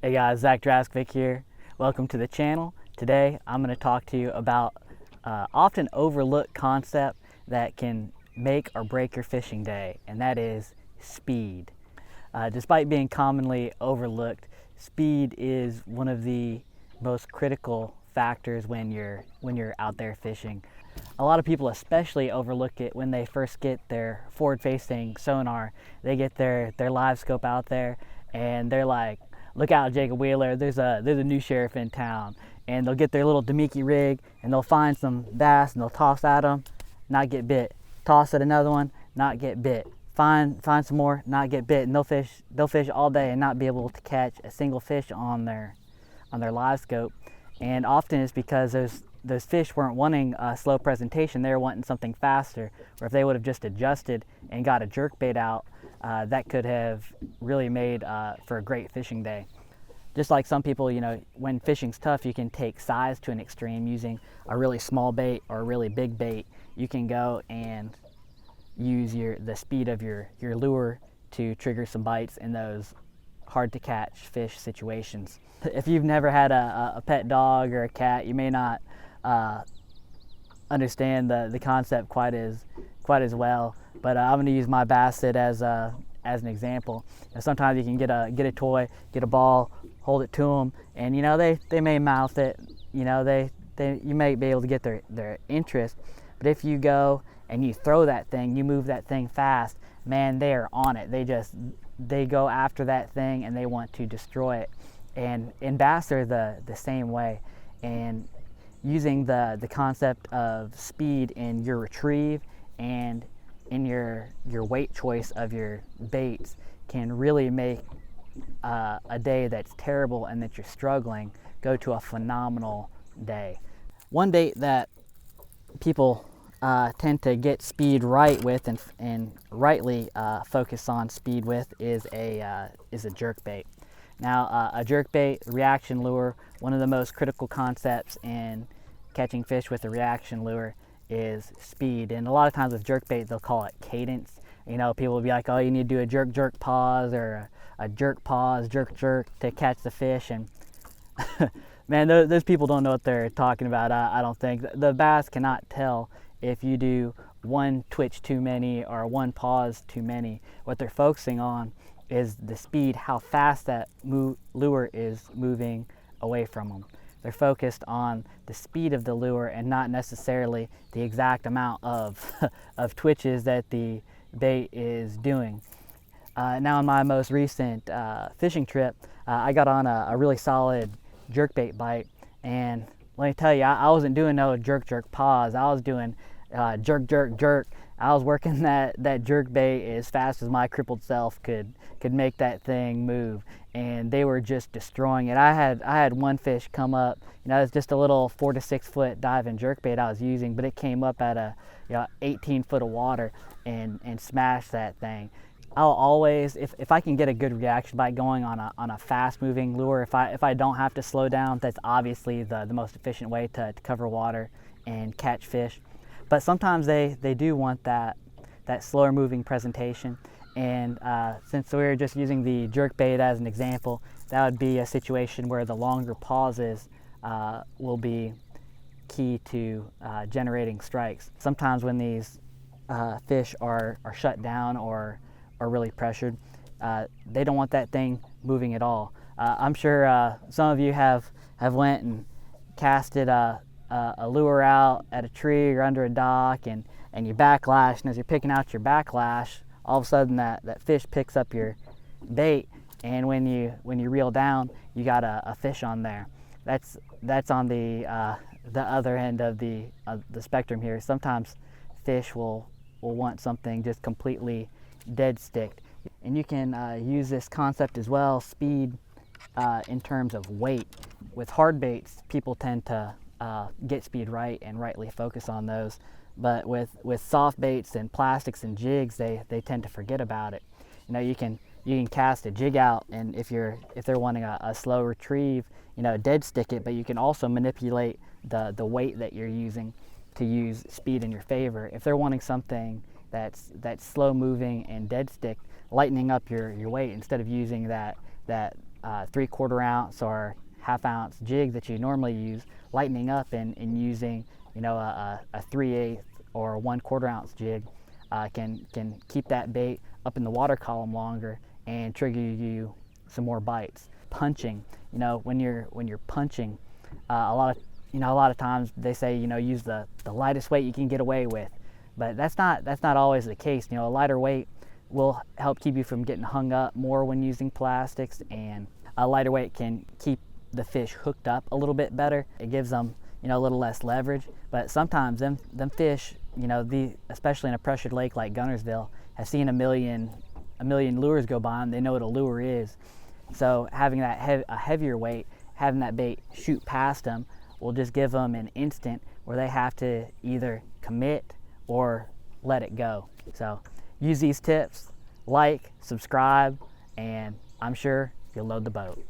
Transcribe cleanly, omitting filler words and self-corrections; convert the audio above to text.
Hey guys, Zach Draskovic here. Welcome to the channel. Today I'm going to talk to you about often overlooked concept that can make or break your fishing day, and that is speed. Despite being commonly overlooked, speed is one of the most critical factors when you're out there fishing. A lot of people especially overlook it when they first get their forward-facing sonar. They get their live scope out there and they're like, look out, Jacob Wheeler, there's a new sheriff in town. And they'll get their little Demiki rig and they'll find some bass and they'll toss at them, not get bit. Toss at another one, not get bit. Find some more, not get bit. And they'll fish all day and not be able to catch a single fish on their live scope. And often it's because those fish weren't wanting a slow presentation, they were wanting something faster. Or if they would have just adjusted and got a jerkbait out, that could have really made for a great fishing day. Just like some people, when fishing's tough, you can take size to an extreme using a really small bait or a really big bait. You can go and use the speed of your lure to trigger some bites in those hard to catch fish situations. If you've never had a pet dog or a cat, you may not understand the concept quite as well. But I'm going to use my basset as an example. Sometimes you can get a toy, get a ball, hold it to them, and they may mouth it. You may be able to get their interest. But if you go and you throw that thing, you move that thing fast, man, they are on it. They go after that thing and they want to destroy it. And bass are the same way. And using the concept of speed in your retrieve and in your weight choice of your baits can really make a day that's terrible and that you're struggling go to a phenomenal day. One bait that people tend to get speed right with and rightly focus on speed with is a jerkbait. Now, a jerkbait reaction lure, one of the most critical concepts in catching fish with a reaction lure is speed. And a lot of times with jerkbait, they'll call it cadence. People will be like, oh, you need to do a jerk, jerk, pause, or a jerk, pause, jerk, jerk to catch the fish. And man, those people don't know what they're talking about, I don't think. The bass cannot tell if you do one twitch too many or one pause too many. What they're focusing on is the speed, how fast that lure is moving away from them. They're focused on the speed of the lure and not necessarily the exact amount of twitches that the bait is doing. Now on my most recent fishing trip, I got on a really solid jerkbait bite, and let me tell you, I wasn't doing no jerk, jerk, pause. I was doing jerk, jerk, jerk. I was working that jerk bait as fast as my crippled self could make that thing move, and they were just destroying it. I had one fish come up. It's just a little 4 to 6 foot diving jerk bait I was using, but it came up at a 18 foot of water and smashed that thing. I'll always, if I can get a good reaction bite going on a fast moving lure, if I don't have to slow down, that's obviously the most efficient way to cover water and catch fish. But sometimes they do want that slower moving presentation, and since we were just using the jerkbait as an example, that would be a situation where the longer pauses will be key to generating strikes. Sometimes when these fish are shut down or really pressured, they don't want that thing moving at all. I'm sure some of you have went and casted a lure out at a tree or under a dock, and you backlash, and as you're picking out your backlash, all of a sudden that fish picks up your bait, and when you reel down, you got a fish on there. That's on the other end of the spectrum here. Sometimes fish will want something just completely dead sticked, and you can use this concept as well, speed, in terms of weight. With hard baits, people tend to get speed right and rightly focus on those, but with soft baits and plastics and jigs, they tend to forget about it. You can cast a jig out, and if they're wanting a slow retrieve, dead stick it, but you can also manipulate the weight that you're using to use speed in your favor. If they're wanting something that's slow moving and dead stick, lightening up your weight instead of using that 3/4 ounce or ½ ounce jig that you normally use, lightening up and using, you know, a 3/8 or 1/4 ounce jig can keep that bait up in the water column longer and trigger you some more bites. Punching, you know, when you're punching, a lot of times they say, you know, use the lightest weight you can get away with, but that's not always the case. You know, a lighter weight will help keep you from getting hung up more when using plastics, and a lighter weight can keep the fish hooked up a little bit better. It gives them, you know, a little less leverage. But sometimes them fish, you know, especially in a pressured lake like Guntersville, have seen a million lures go by them. They know what a lure is. So having that a heavier weight, having that bait shoot past them, will just give them an instant where they have to either commit or let it go. So use these tips, like, subscribe, and I'm sure you'll load the boat.